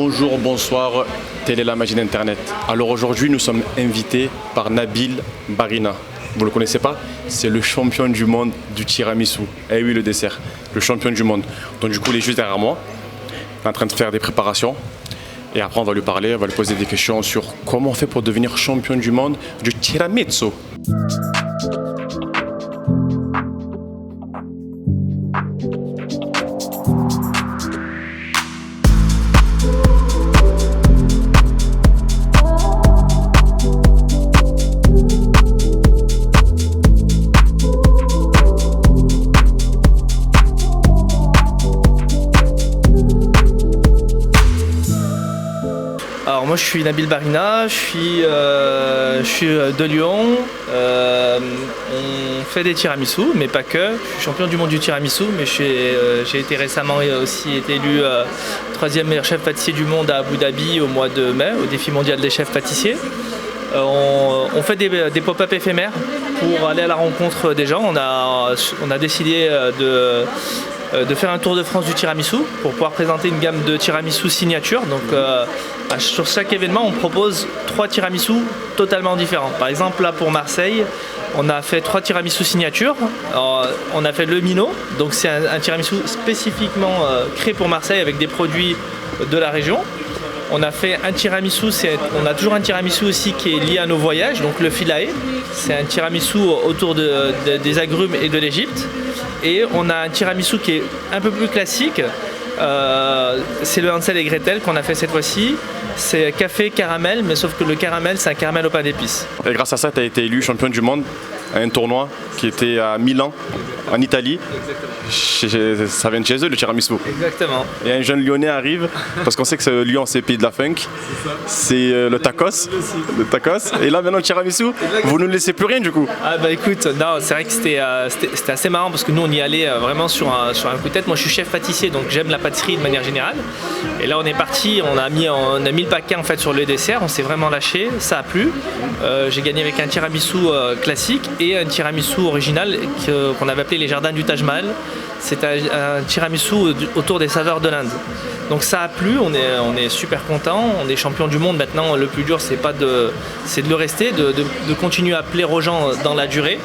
Bonjour, bonsoir, telle est la magie d'Internet. Alors aujourd'hui, nous sommes invités par Nabil Barina. Vous ne le connaissez pas? C'est le champion du monde du tiramisu. Eh oui, le dessert, le champion du monde. Donc du coup, il est juste derrière moi, il est en train de faire des préparations. Et après, on va lui parler, on va lui poser des questions sur comment on fait pour devenir champion du monde du tiramisu. Alors moi je suis Nabil Barina, je suis de Lyon, on fait des tiramisu mais pas que, je suis champion du monde du tiramisu mais j'ai été récemment aussi été élu 3e meilleur chef pâtissier du monde à Abu Dhabi au mois de mai au défi mondial des chefs pâtissiers. On fait des pop-up éphémères pour aller à la rencontre des gens. On a décidé de faire un tour de France du tiramisu pour pouvoir présenter une gamme de tiramisu signature. Donc sur chaque événement on propose 3 tiramisu totalement différents. Par exemple là pour Marseille on a fait 3 tiramisu signature. Alors, on a fait le Mino, donc c'est un tiramisu spécifiquement créé pour Marseille avec des produits de la région. On a fait un tiramisu, on a toujours un tiramisu aussi qui est lié à nos voyages, donc le Philae. C'est un tiramisu autour des agrumes et de l'Égypte. Et on a un tiramisu qui est un peu plus classique. C'est le Hansel et Gretel qu'on a fait cette fois-ci. C'est café caramel, mais sauf que le caramel, c'est un caramel au pain d'épices. Et grâce à ça, tu as été élu champion du monde à un tournoi qui était à Milan, en Italie. Ça vient de chez eux, le tiramisu. Exactement. Et un jeune lyonnais arrive, parce qu'on sait que Lyon c'est le pays de la funk, c'est le tacos. Le tacos. Et là maintenant le tiramisu, vous ne laissez plus rien du coup. Ah bah écoute, non, c'est vrai que c'était assez marrant parce que nous on y allait vraiment sur un coup de tête. Moi je suis chef pâtissier donc j'aime la pâtisserie de manière générale. Et là on est parti, on a mis le paquet en fait sur le dessert, on s'est vraiment lâché, ça a plu. J'ai gagné avec un tiramisu classique et un tiramisu original qu'on avait appelé les jardins du Taj Mahal. C'est un tiramisu autour des saveurs de l'Inde. Donc ça a plu, on est super content, on est champion du monde maintenant. Le plus dur c'est de le rester, de continuer à plaire aux gens dans la durée.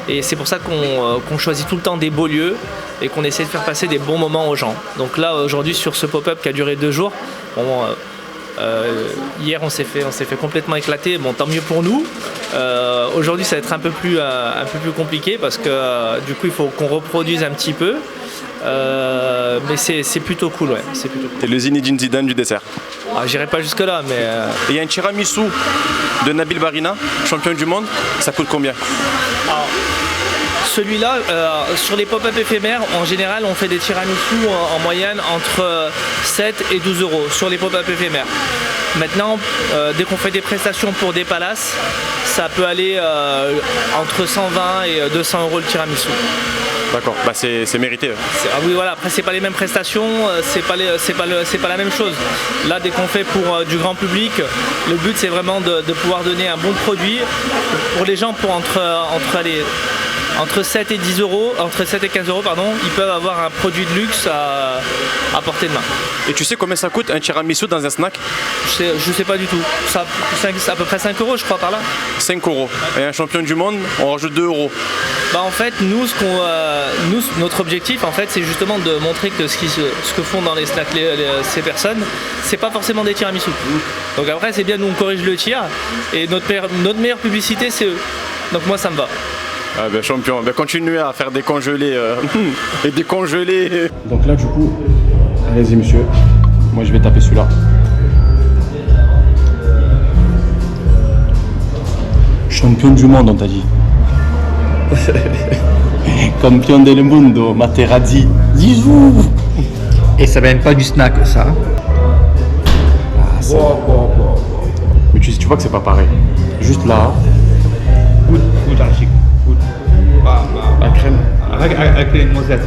Et c'est pour ça qu'on choisit tout le temps des beaux lieux et qu'on essaie de faire passer des bons moments aux gens. Donc là aujourd'hui sur ce pop-up qui a duré 2 jours, hier on s'est fait complètement éclater, bon tant mieux pour nous. Aujourd'hui ça va être un peu plus compliqué parce que du coup il faut qu'on reproduise un petit peu. Mais c'est plutôt cool, ouais. C'est plutôt cool. C'est le Zinedine Zidane du dessert. J'irai pas jusque là mais... Et il y a un tiramisu de Nabil Barina, champion du monde, ça coûte combien? Alors, celui-là, sur les pop-up éphémères, en général, on fait des tiramisu en moyenne entre 7 et 12 euros sur les pop-up éphémères. Maintenant, dès qu'on fait des prestations pour des palaces, ça peut aller entre 120 et 200 euros le tiramisu. D'accord, bah c'est mérité. Ah oui voilà, après c'est pas les mêmes prestations, c'est pas la même chose. Là dès qu'on fait pour du grand public, le but c'est vraiment de pouvoir donner un bon produit pour les gens pour entre 7 et 10 euros, entre 7 et 15 euros pardon, ils peuvent avoir un produit de luxe à portée de main. Et tu sais combien ça coûte un tiramisu dans un snack? Je sais pas du tout. C'est à peu près 5 euros je crois par là. 5 euros. Et un champion du monde, on rajoute 2 euros. Bah en fait nous notre objectif en fait c'est justement de montrer que ce que font dans les snacks ces personnes, c'est pas forcément des tiramisu. Donc après c'est bien nous on corrige le tir et notre meilleure publicité c'est eux. Donc moi ça me va. Ah ben champion, ben continuez à faire des congelés et des congelés. Donc là du coup, allez-y monsieur, moi je vais taper celui-là. Champion du monde on t'a dit. Campion del mundo, Materazzi. Zizou. Et ça vient pas du snack ça. Mais tu vois que c'est pas pareil. Juste là. Goûte archique. Goûte. La crème. Avec les noisettes.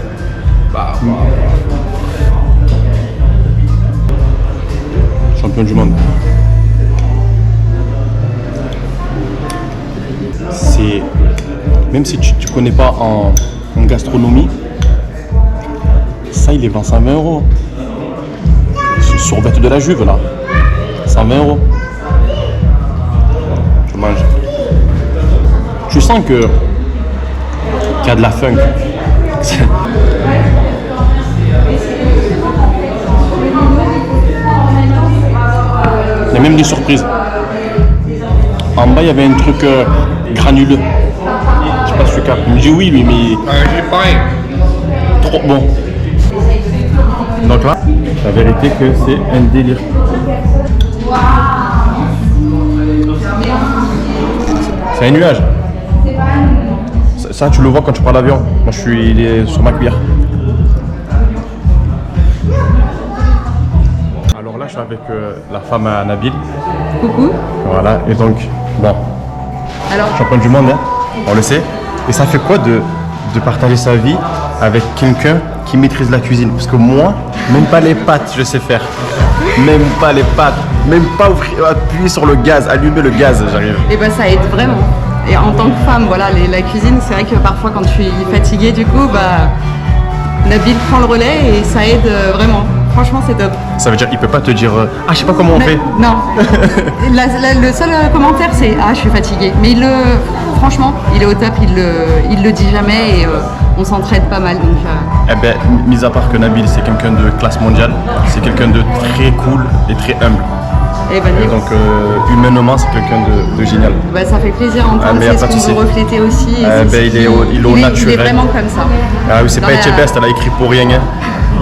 Champion du monde. C'est... Même si tu ne connais pas en gastronomie, ça il est vend 120 euros. Sorbette de la Juve là. 120 €. Je mange. Tu sens qu'il y a de la funk. Il y a même des surprises. En bas, il y avait un truc granuleux. Je sais pas si tu captes. Il me dit oui, mais trop bon. Donc là, la vérité que c'est un délire. C'est un nuage. Ça, tu le vois quand tu prends l'avion. Moi, il est sur ma cuillère. Alors là, je suis avec la femme à Nabil. Coucou. Voilà, et donc, bon, Alors, champion du monde, hein, on le sait. Et ça fait quoi de partager sa vie avec quelqu'un qui maîtrise la cuisine? Parce que moi, même pas les pâtes, je sais faire. Même pas les pâtes. Même pas appuyer sur le gaz, allumer le gaz, j'arrive. et ben ça aide vraiment. Et en tant que femme, voilà, la cuisine, c'est vrai que parfois quand je suis fatiguée, du coup, Nabil prend le relais et ça aide vraiment. Franchement, c'est top. Ça veut dire qu'il peut pas te dire ah, je sais pas comment on fait. Non. Le seul commentaire, c'est ah, je suis fatiguée. Mais franchement, il est au top, il le dit jamais et on s'entraide pas mal. Donc, Eh ben, mis à part que Nabil, c'est quelqu'un de classe mondiale, c'est quelqu'un de très cool et très humble. et ben, Et donc, humainement, c'est quelqu'un de génial. ça fait plaisir d'entendre, mais y a c'est pas de ce qu'on souci. veut refléter aussi. et Il est au il naturel. est vraiment comme ça. Ah oui, c'est Dans pas la- Etchebest, elle a écrit pour rien. Hein.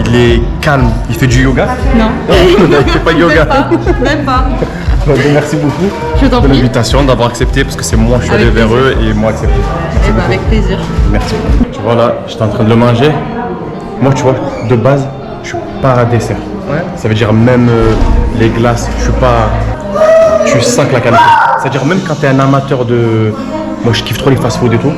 Il est calme. Il fait du yoga? Non. Il fait pas de yoga. Même pas. Merci beaucoup Je t'en de prie. l'invitation, d'avoir accepté, parce que c'est moi, je suis allé Avec vers plaisir. eux et moi accepté. Merci Et beaucoup. avec plaisir. Merci. Tu vois là, j'étais en train de le manger. Moi, tu vois, de base, je suis pas à dessert. Ouais. Ça veut dire même les glaces, je suis pas. Tu sens que la qualité. C'est-à-dire même quand tu es un amateur de. Moi, je kiffe trop les fast-food et tout.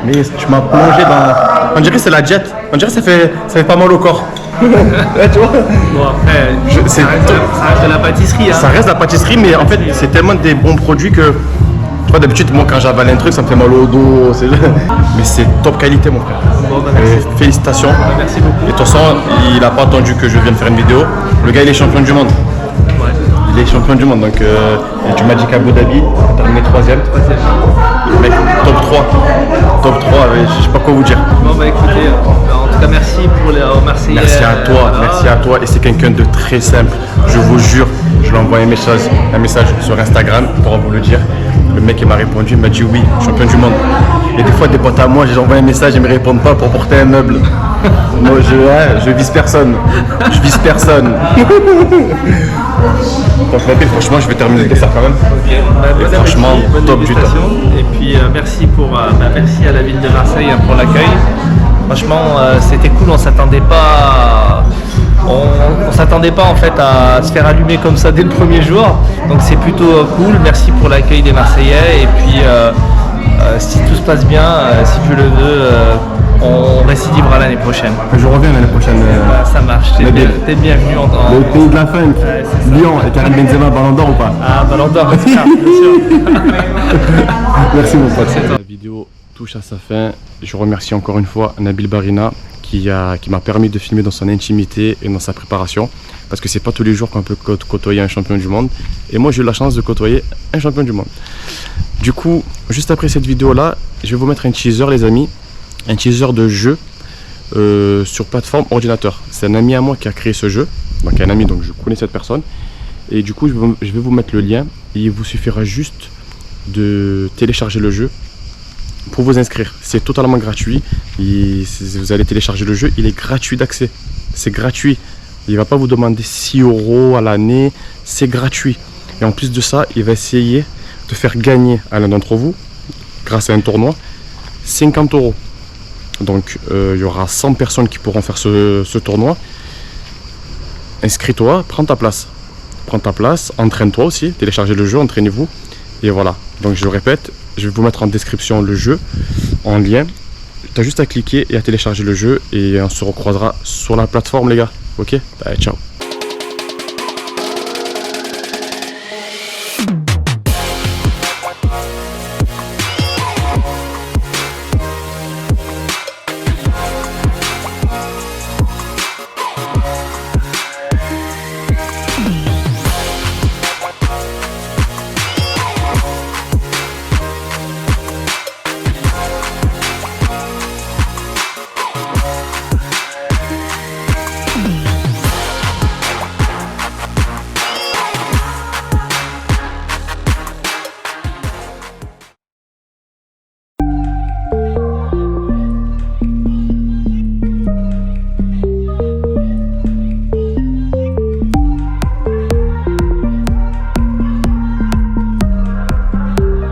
Mais tu m'as plongé dans. On dirait que c'est la jet. On dirait que ça fait pas mal au corps. Ouais, tu vois. Bon, après, c'est ça reste de la pâtisserie. Hein. Ça reste la pâtisserie, mais en fait, c'est tellement des bons produits que. Tu vois, d'habitude, moi, quand j'avale un truc, ça me fait mal au dos. Mais c'est top qualité, mon frère. Bon, merci. Et félicitations. Merci beaucoup. Et de toute façon, il n'a pas attendu que je vienne faire une vidéo. Le gars, il est champion du monde. Ouais. Il est champion du monde. Donc, et tu m'as dit qu'à Abu Dhabi, tu as terminé 3ème. Mec, top 3. Top 3, je sais pas quoi vous dire. Bon, écoutez, en tout cas, merci aux Marseillais. Merci à toi, voilà. merci à toi. Et c'est quelqu'un de très simple. Je vous jure, je lui ai envoyé un message sur Instagram pour vous le dire. Le mec il m'a répondu, il m'a dit oui, champion du monde. Et des fois des potes à moi, j'ai envoyé un message, ils me répondent pas pour porter un meuble. Moi je vise personne. Je vise personne. Donc Nabil, franchement je vais terminer le dessert quand même. Ok. Bon appétit, franchement, bonne top du dégustation. Et puis merci merci à la ville de Marseille pour l'accueil. Franchement, c'était cool, on s'attendait pas. On s'attendait pas en fait à se faire allumer comme ça dès le premier jour, donc c'est plutôt cool. Merci pour l'accueil des Marseillais et puis si tout se passe bien, si Dieu le veut, on récidivera l'année prochaine. Je reviens l'année prochaine. Ça marche, t'es bienvenu en Le pays de la funk, c'est ça. Lyon et Karim Benzema, Ballon d'Or ou pas? Ah, Ballon d'Or, c'est ça, bien sûr. Merci mon pote. La vidéo touche à sa fin. Je remercie encore une fois Nabil Barina qui m'a permis de filmer dans son intimité et dans sa préparation. Parce que c'est pas tous les jours qu'on peut côtoyer un champion du monde. Et moi j'ai eu la chance de côtoyer un champion du monde. Du coup, juste après cette vidéo là, je vais vous mettre un teaser les amis. Un teaser de jeu sur plateforme ordinateur. C'est un ami à moi qui a créé ce jeu. Donc un ami, donc je connais cette personne. Et du coup je vais vous mettre le lien. Et il vous suffira juste de télécharger le jeu pour vous inscrire. C'est totalement gratuit. Vous allez télécharger le jeu, il est gratuit d'accès. C'est gratuit. Il ne va pas vous demander 6 € à l'année. C'est gratuit. Et en plus de ça, il va essayer de faire gagner à l'un d'entre vous, grâce à un tournoi, 50 €. Donc il y aura 100 personnes qui pourront faire ce tournoi. Inscris-toi, prends ta place. Prends ta place, entraîne-toi aussi, téléchargez le jeu, entraînez-vous. Et voilà, donc je le répète, je vais vous mettre en description le jeu, en lien. Tu as juste à cliquer et à télécharger le jeu et on se recroisera sur la plateforme les gars. Ok, allez, ciao.